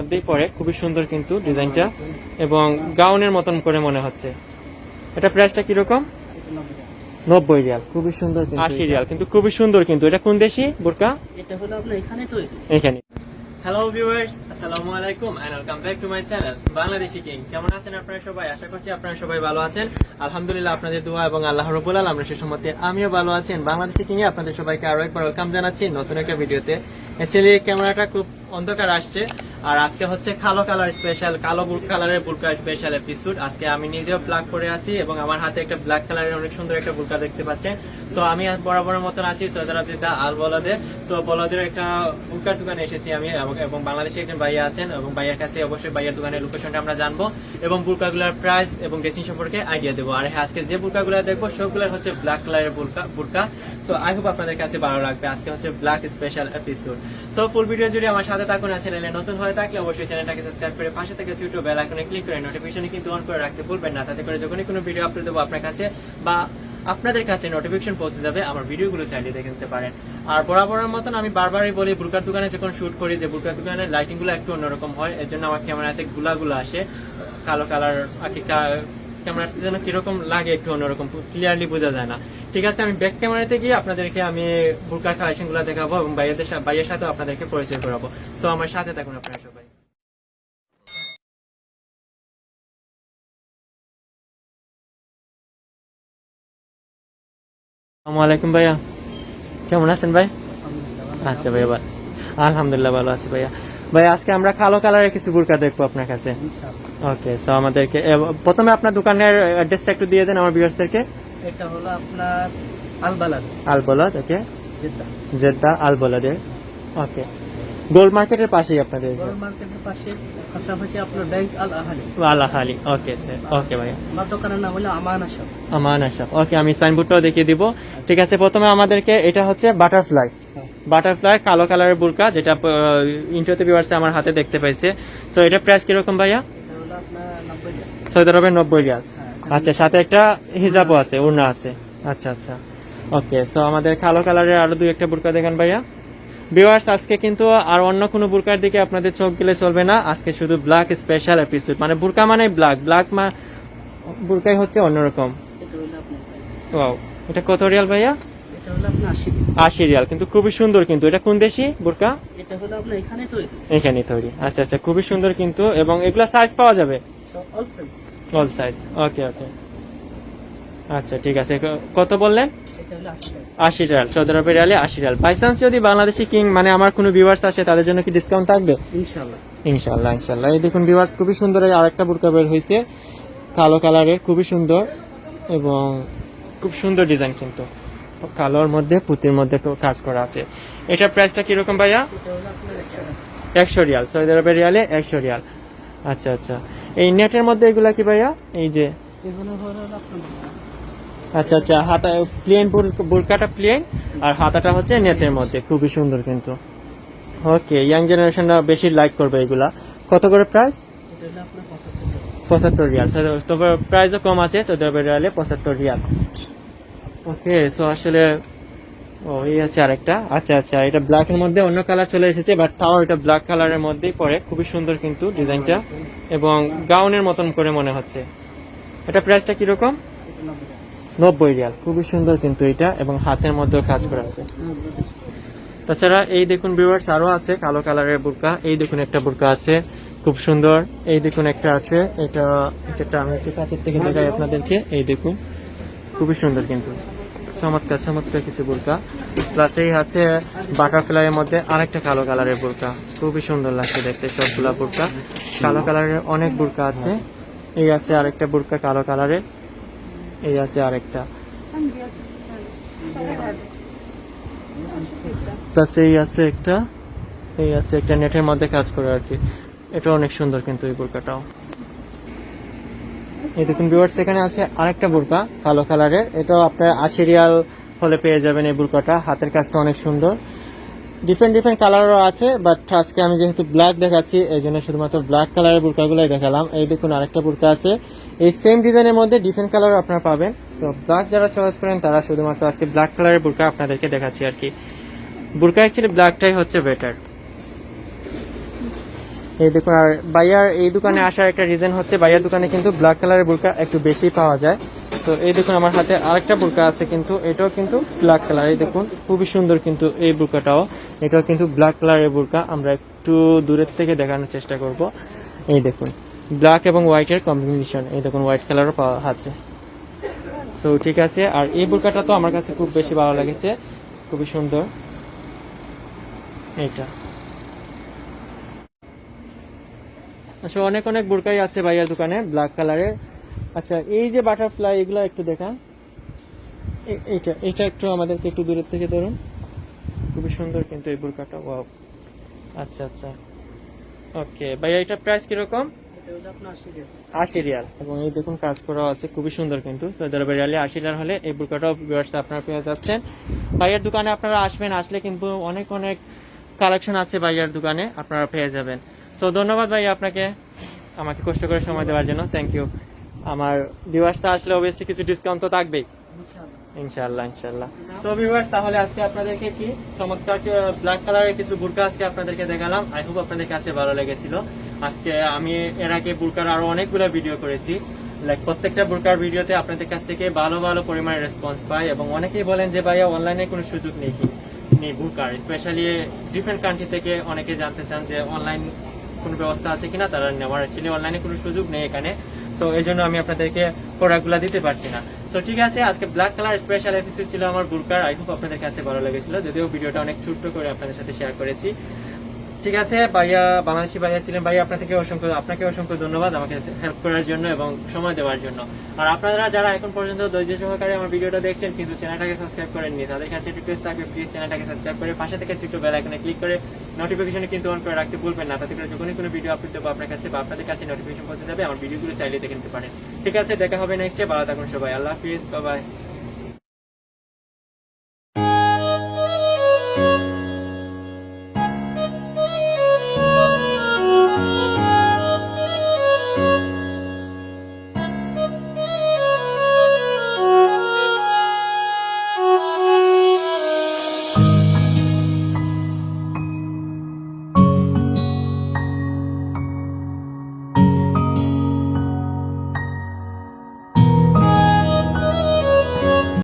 মধ্যেই পড়ে, খুবই সুন্দর কিন্তু ডিজাইনটা এবং গাউনের মতন করে মনে হচ্ছে। এটা প্রাইসটা কিরকম? 90 রিয়াল। খুবই সুন্দর, 80 রিয়াল, কিন্তু খুবই সুন্দর। কিন্তু এটা কোন দেশি বোরকা? এটা হলো আপনার এখানে তৈরি। এখানে। হ্যালো ভিউয়ার্স, আসসালামু আলাইকুম and welcome back to my channel Bangladeshi king. কেমন আছেন আপনারা সবাই? আশা করছি আপনারা সবাই ভালো আছেন। আলহামদুলিল্লাহ, আপনাদের দোয়া এবং আল্লাহর রাব্বুল আলামিন আমরা সুসম্মতে আমিও ভালো আছি। বাংলাদেশি কিং এ আপনাদের সবাইকে আরো একবার ওয়েলকাম জানাচ্ছি নতুন একটা ভিডিওতে। অ্যাকচুয়ালি ক্যামেরাটা খুব অন্ধকার আসছে, আর আজকে হচ্ছে কালো কালার স্পেশাল, কালো কালারের বুরকা স্পেশাল এপিসোড। আজকে আমি নিজেও ব্ল্যাক পরে আছি এবং আমার হাতে একটা ব্ল্যাক কালারের অনেক সুন্দর একটা বুরকা দেখতে পাচ্ছেন। সো আমি বরাবরের মতন আছি সৌদি আরব জেদ্দা আল বলদে। সো বলদের একটা বুরকার দোকানে এসেছি আমি, এবং বাংলাদেশে একজন ভাইয়া আছেন এবং ভাইয়ার কাছে অবশ্যই ভাইয়ার দোকানের লোকেশনটা আমরা জানবো এবং বুরকাগুলোর প্রাইস এবং ড্রেসিং সম্পর্কে আইডিয়া দেবো। আর হ্যাঁ, আজকে যে বুরকাগুলো দেখবো সবগুলো হচ্ছে ব্ল্যাক কালারের বুরকা। সো আই হোপ আপনাদের কাছে ভালো লাগবে। আজকে হচ্ছে black special episode. So full video জুড়ে আমার সাথে থাকুন। আর চ্যানেলে নতুন হয়ে থাকলে অবশ্যই চ্যানেলটাকে সাবস্ক্রাইব করে পাশে থেকে ছোট বেল আইকনে ক্লিক করে নোটিফিকেশন কিন্তু অন করে রাখতে ভুলবেন না। তাতে করে যখনই কোনো ভিডিও আপলোড দেবো আপনার কাছে বা আপনাদের কাছে নোটিফিকেশন পৌঁছে যাবে, আমার ভিডিওগুলো চাইলে দেখে নিতে পারেন। আর বরাবরের মতন আমি বারবারই বলি, বুরকার দোকানে যখন শুট করি যে বুরকার দোকানের লাইটিং গুলো একটু অন্যরকম হয়, এর জন্য আমার ক্যামেরাতে গুলাগুলো আসে কালো কালার। ক্যামেরাতে যেন কিরকম লাগে একটু অন্যরকম, ক্লিয়ারলি বোঝা যায় না। ঠিক আছে, আমি ব্যাক ক্যামেরাতে গিয়ে আপনাদেরকে আমি বুরকার কালেকশন গুলো দেখাবো এবং ভাইয়ের সাথে আপনাদেরকে পরিচয় করাবো। সো আমার সাথে থাকুন আপনারা সবাই। আসসালামু আলাইকুম ভাইয়া, কেমন আছেন ভাই? আচ্ছা ভাইয়া, আলহামদুলিল্লাহ ভালো আছি ভাইয়া। ভাই আজকে আমরা কালো কালারের কিছু বুরকা দেখবো আপনার কাছে। ওকে, সো আমাদেরকে প্রথমে আপনার দোকানের অ্যাড্রেসটা একটু দিয়ে দেন আমার ভিউয়ার্সদেরকে। এটা হলো আপনার আলবালাদ। আলবলাদ, ওকে, জেদ্দা। জেদ্দা আলবলাদে। ওকে, গোল্ড মার্কেটের পাশেই আপনাদের। গোল্ড মার্কেটের পাশে, পাশাপাশি আপনার ব্যাংক আল আহালি। আল আহালি, ওকে ওকে ভাইয়া। আমার দোকানের নাম হলো আমান আশরাফ। আমান আশরাফ, ওকে, আমি সাইনবোর্ডটাও দেখিয়ে দিব। ঠিক আছে, প্রথমে আমাদেরকে এটা হচ্ছে বাটারফ্লাই কালো কালারের বুরকা, যেটা ইন্টারতে ভিউয়ার্সে আমার হাতে দেখতে পাইছে। সো এটা প্রাইস কিরকম ভাইয়া? এটা হলো আপনার 90 রিয়াল। সৌদি আরবে 90 রিয়াল। হ্যাঁ, আচ্ছা, সাথে একটা হিজাবও আছে, ওড়না আছে। আচ্ছা আচ্ছা, ওকে। সো আমাদের কালো কালারের আরো দুই একটা বুরকা দেখেন ভাইয়া। ভিউয়ার্স, আজকে কিন্তু আর অন্য কোনো বুরকার দিকে আপনাদের চোখ গেলে চলবে না। আজকে শুধু ব্ল্যাক স্পেশাল এপিসোড, মানে বুরকা মানে ব্ল্যাক বুরকাই হচ্ছে অন্যরকম। এটা হলো আপনার ওয়াও, এটা কত রিয়াল ভাইয়া? এটা হলো আপনার 80 রিয়াল। 80 রিয়াল, কিন্তু খুবই সুন্দর। কিন্তু এটা কোন দেশি বুরকা? এটা হলো আপনার এখানে তৈরি। এখানে তৈরি। আচ্ছা আচ্ছা, খুবই সুন্দর কিন্তু, এবং এগুলা সাইজ পাওয়া যাবে? All size. অল সাইজ, ওকে ওকে। আচ্ছা ঠিক আছে, কত বললেন? এটা হলো 80 রিয়াল। 80 রিয়াল, সৌদি আরবের রিয়ালে 80 রিয়াল। বাই চান্স যদি বাংলাদেশি কিং মানে আমার কোনো ভিউয়ার্স আসে, তাদের জন্য কি ডিসকাউন্ট থাকবে? ইনশাআল্লাহ ইনশাআল্লাহ ইনশাআল্লাহ। এই দেখুন ভিউয়ার্স, খুবই সুন্দর আরেকটা বুরকা বের হয়েছে কালো কালারের, খুবই সুন্দর এবং খুব সুন্দর ডিজাইন, কিন্তু কালোর মধ্যে পুঁতির মধ্যে কাজ করা আছে। এটার প্রাইসটা কিরকম ভাইয়া? এটা হলো আপনার 100 রিয়াল। 100 রিয়াল, সৌদি আরবের রিয়ালে 100 রিয়াল। আচ্ছা আচ্ছা, এই নেটের মধ্যে এগুলা কি ভাইয়া? এই যে, এগুলো হলো আপনার আচ্ছা আচ্ছা, হাতা প্লেন, বুরকাটা প্লেন আর হাতাটা হচ্ছে নেটের মধ্যে, খুবই সুন্দর কিন্তু। ওকে, ইয়াং জেনারেশনরা বেশি লাইক করবে এগুলা। কত করে প্রাইস? এটা হলো আপনার 75 রিয়াল। 75 রিয়াল, তবে প্রাইসও কম আছে সৌদি আরবের রিয়ালে 75 রিয়াল। ওকে, সো আসলে এই আছে আরেকটা। আচ্ছা আচ্ছা, এটা ব্ল্যাক এর মধ্যে অন্য কালার চলে এসেছে, বাট তাও এটা ব্ল্যাক কালারের মধ্যেই পড়ে, খুবই সুন্দর কিন্তু ডিজাইনটা এবং গাউনের মতন করে মনে হচ্ছে। এটা প্রাইসটা কিরকম? এটা 90 রিয়াল। 90 রিয়াল, খুবই সুন্দর কিন্তু এটা, এবং হাতের মধ্যেও কাজ করা আছে। তাছাড়া এই দেখুন ভিউয়ার্স, আরো আছে কালো কালারের বুরকা। এই দেখুন একটা বুরকা আছে, খুব সুন্দর। এই দেখুন একটা আছে, এটা আমি একটু কাছের থেকে দেখাই আপনাদেরকে। এই দেখুন, খুবই সুন্দর কিন্তু, চমৎকার চমৎকার কিছু বুরকা। প্লাস এই আছে বাটারফ্লাই এর মধ্যে আরেকটা কালো কালারের বুরকা, খুবই সুন্দর লাগছে দেখতে। সবগুলা বুরকা কালো কালারের, অনেক বুরকা আছে। এই আছে আরেকটা বুরকা কালো কালারের, এই আছে আরেকটা, প্লাস এই আছে একটা নেটের মধ্যে কাজ করে আর কি। এটা অনেক সুন্দর কিন্তু এই বুরকাটাও। এই দেখুন ভিউয়ার্স, এখানে আছে আরেকটা বুরকা কালো কালারের, এটাও আপনার 80 রিয়াল হলে পেয়ে যাবেন এই বুরকাটা। হাতের কাজটা অনেক সুন্দর, ডিফারেন্ট কালারও আছে, বাট আজকে আমি যেহেতু ব্ল্যাক দেখাচ্ছি এই জন্য শুধুমাত্র ব্ল্যাক কালারের বুরকাগুলোই দেখালাম। এই দেখুন আরেকটা বুরকা আছে, এই সেম ডিজাইনের মধ্যে ডিফারেন্ট কালারও আপনারা পাবেন। সো ব্ল্যাক যারা চয়েস করেন তারা শুধুমাত্র আজকে ব্ল্যাক কালারের বুরকা আপনাদেরকে দেখাচ্ছি আর কি। বুরকা অ্যাকচুয়ালি ব্ল্যাকটাই হচ্ছে বেটার। এই দেখুন, আর ভাইয়ার এই দোকানে আসার একটা রিজন হচ্ছে ভাইয়ার দোকানে কিন্তু ব্ল্যাক কালারের বোরকা একটু বেশি পাওয়া যায়। তো এই দেখুন আমার হাতে আরেকটা বোরকা আছে, কিন্তু এটাও কিন্তু ব্ল্যাক কালার। এই দেখুন খুবই সুন্দর কিন্তু এই বোরকাটাও, এটাও কিন্তু ব্ল্যাক কালারের বোরকা। আমরা একটু দূরের থেকে দেখানোর চেষ্টা করব। এই দেখুন ব্ল্যাক এবং হোয়াইটের কম্বিনেশন, এই দেখুন হোয়াইট কালারও পাওয়া আছে। তো ঠিক আছে, আর এই বোরকাটা তো আমার কাছে খুব বেশি ভালো লেগেছে, খুবই সুন্দর এইটা। আচ্ছা, অনেক অনেক বোরকাই আছে ভাইয়ার দোকানে ব্ল্যাক কালারের। আচ্ছা, এই যে বাটারফ্লাই এগুলো একটু দেখান। এইটা এইটা একটু আমাদেরকে একটু দূরের থেকে ধরুন, খুবই সুন্দর কিন্তু এই বোরকাটা। ওয়াও, আচ্ছা আচ্ছা, ওকে ভাইয়া, এটা প্রাইস কিরকম? এটা হলো আপনার 80 রিয়াল। 80 রিয়াল, এবং এই দেখুন কাজ করা আছে, খুবই সুন্দর কিন্তু। সৌদি আরবের রিয়ালে 80 রিয়াল হলে এই বোরকাটাও ভিউয়ার্স আপনারা পেয়ে যাচ্ছেন। ভাইয়ার দোকানে আপনারা আসবেন, আসলে কিন্তু অনেক অনেক কালেকশন আছে ভাইয়ার দোকানে, আপনারা পেয়ে যাবেন। সো ধন্যবাদ ভাইয়া আপনাকে আমাকে কষ্ট করে সময় দেওয়ার জন্য, থ্যাংক ইউ। আমার ভিউয়ার্স আসলে অবভিয়াসলি কিছু ডিসকাউন্ট তো থাকবেই, ইনশাআল্লাহ ইনশাআল্লাহ। সো ভিউয়ার্স, তাহলে আজকে আপনাদেরকে কি চমৎকার ব্ল্যাক কালারের কিছু বুরকা আজকে আপনাদেরকে দেখালাম। আই হোপ আপনাদের কাছে ভালো লেগেছিল। আজকে আমি এর আগে বুরকার আরো অনেকগুলো ভিডিও করেছি, লাইক প্রত্যেকটা বুরকার ভিডিওতে আপনাদের কাছ থেকে ভালো ভালো পরিমাণে রেসপন্স পাই, এবং অনেকেই বলেন যে ভাইয়া অনলাইনে কোনো সুযোগ নেই কি নেই বুরকার, স্পেশালি ডিফারেন্ট কান্ট্রি থেকে অনেকে জানতে চান যে অনলাইন কোনো ব্যবস্থা আছে কিনা তারা নেওয়ার। অ্যাকচুয়ালি অনলাইনে কোনো সুযোগ নেই এখানে, সো এই জন্য আমি আপনাদেরকে প্রোডাক্টগুলো দিতে পারছি না। তো ঠিক আছে, আজকে ব্ল্যাক কালার স্পেশাল এপিসোড ছিল আমার বুরকার। আই হোপ আপনাদের কাছে ভালো লেগেছিল, যদিও ভিডিওটা অনেক ছোট্ট করে আপনাদের সাথে শেয়ার করেছি। ঠিক আছে ভাইয়া, বাংলাদেশি ভাইয়া ছিলেন ভাইয়া, আপনাকে অসংখ্য ধন্যবাদ আমাকে হেল্প করার জন্য এবং সময় দেওয়ার জন্য। আর আপনারা যারা এখন পর্যন্ত ধৈর্য সহকারে আমার ভিডিওটা দেখছেন কিন্তু চ্যানেলটাকে সাবস্ক্রাইব করেননি, তাদের কাছে রিকোয়েস্ট থাকবে প্লিজ চ্যানেলটাকে সাবস্ক্রাইব করে পাশে থেকে ছোট্ট বেল আইকনে ক্লিক করে নোটিফিকেশনে কিন্তু অন করে রাখতে ভুলবেন না, তাতে করে যখনই কোনো ভিডিও আপলোড দেবো আপনার কাছে বা আপনাদের কাছে নোটিফিকেশন পৌঁছে যাবে, আমার ভিডিওগুলো চাইলে দেখে নিতে পারেন। ঠিক আছে, দেখা হবে নেক্সটে, ভালো থাকুন সবাই, আল্লাহ হাফিজ, বাই বাই।